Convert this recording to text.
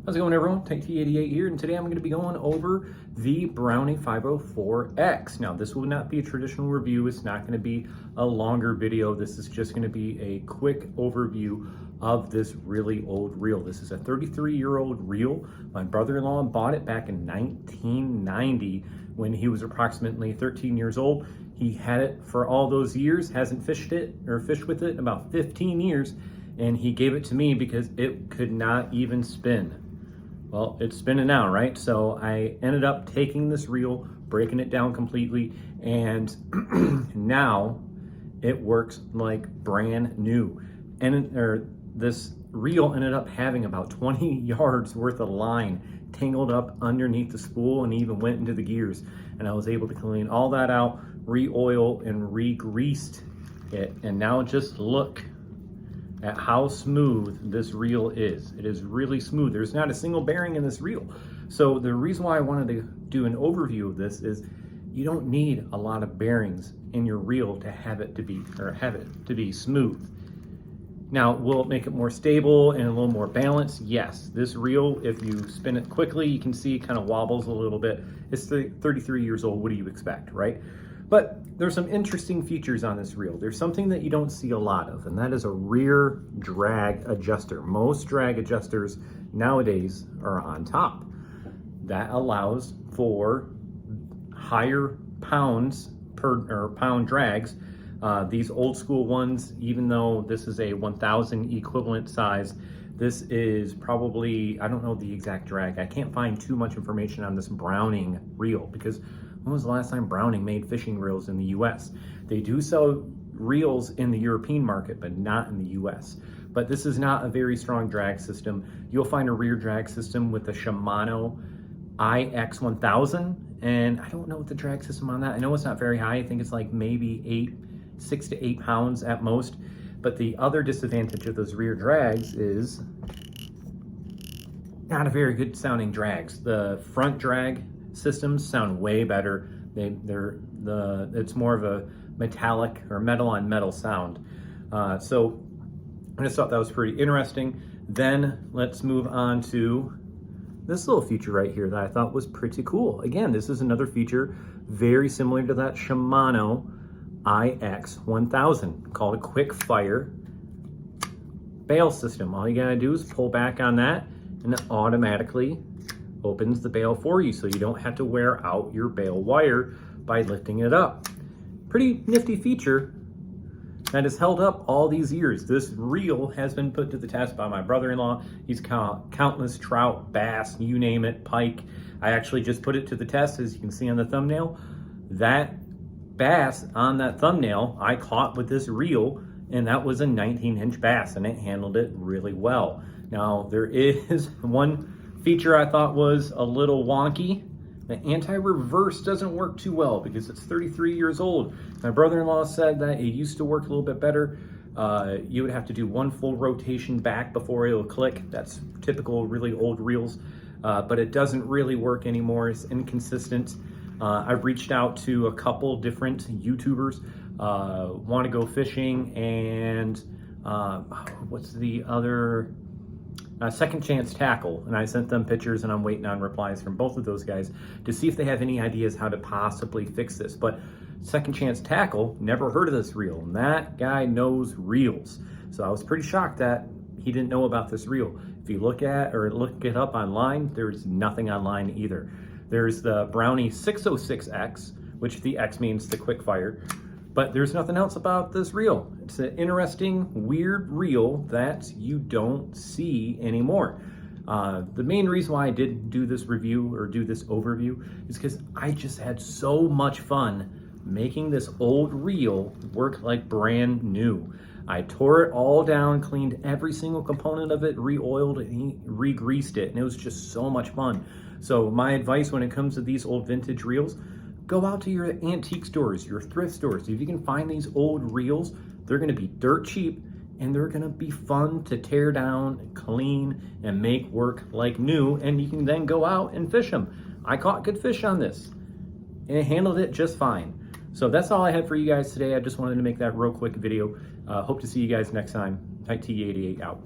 How's it going, everyone? T88 here, and today I'm going to be going over the Brownie 504X. Now, this will not be a traditional review. It's not going to be a longer video. This is just going to be a quick overview of this really old reel. This is a 33-year-old reel. My brother-in-law bought it back in 1990 when he was approximately 13 years old. He had it for all those years, hasn't fished with it in about 15 years, and he gave it to me because it could not even spin. Well, it's spinning now, right? So I ended up taking this reel, breaking it down completely, and now it works like brand new. And this reel ended up having about 20 yards worth of line tangled up underneath the spool and even went into the gears. And I was able to clean all that out, re-oil and re-greased it. And now just look at how smooth this reel is. It is really smooth. There's not a single bearing in this reel. So the reason why I wanted to do an overview of this is you don't need a lot of bearings in your reel to have it to be smooth. Now, will it make it more stable and a little more balanced? Yes. This reel, if you spin it quickly, you can see it kind of wobbles a little bit. It's 33 years old. What do you expect, right? But there's some interesting features on this reel. There's something that you don't see a lot of, and that is a rear drag adjuster. Most drag adjusters nowadays are on top. That allows for higher pounds per pound drags. These old school ones, even though this is a 1000 equivalent size, this is probably, I don't know the exact drag. I can't find too much information on this Browning reel because when was the last time Browning made fishing reels in the US? They do sell reels in the European market, but not in the US. But this is not a very strong drag system. You'll find a rear drag system with the Shimano IX1000, and I don't know what the drag system on that. I know it's not very high. I think it's like maybe 6 to 8 pounds at most. But the other disadvantage of those rear drags is not a very good sounding drags. The front drag systems sound way better. It's more of a metallic or metal on metal sound. So I just thought that was pretty interesting. Then let's move on to this little feature right here that I thought was pretty cool. Again, this is another feature very similar to that Shimano IX1000 called a quick fire bail system. All you gotta do is pull back on that and it automatically opens the bail for you, so you don't have to wear out your bail wire by lifting it up. Pretty nifty feature that has held up all these years. This reel has been put to the test by my brother-in-law. He's caught countless trout, bass, you name it, pike. I actually just put it to the test, as you can see on the thumbnail. That bass on that thumbnail I caught with this reel, and that was a 19-inch bass, and it handled it really well. Now, there is one feature I thought was a little wonky. The anti-reverse doesn't work too well because it's 33 years old. My brother-in-law said that it used to work a little bit better. You would have to do one full rotation back before it'll click. That's typical really old reels, but it doesn't really work anymore. It's inconsistent. I've reached out to a couple different YouTubers, Want to Go Fishing, and what's the other? Second Chance Tackle, and I sent them pictures, and I'm waiting on replies from both of those guys to see if they have any ideas how to possibly fix this. But Second Chance Tackle, never heard of this reel, and that guy knows reels. So I was pretty shocked that he didn't know about this reel. If you look it up online, there's nothing online either. There's the Brownie 606X, which the X means the quick fire, but there's nothing else about this reel. It's an interesting, weird reel that you don't see anymore. The main reason why I did do this review or do this overview is because I just had so much fun making this old reel work like brand new. I tore it all down, cleaned every single component of it, re-oiled it, re-greased it, and it was just so much fun. So my advice when it comes to these old vintage reels, go out to your antique stores, your thrift stores. If you can find these old reels, they're gonna be dirt cheap and they're gonna be fun to tear down, clean, and make work like new, and you can then go out and fish them. I caught good fish on this and it handled it just fine. So that's all I had for you guys today. I just wanted to make that real quick video. Hope to see you guys next time. T88 out.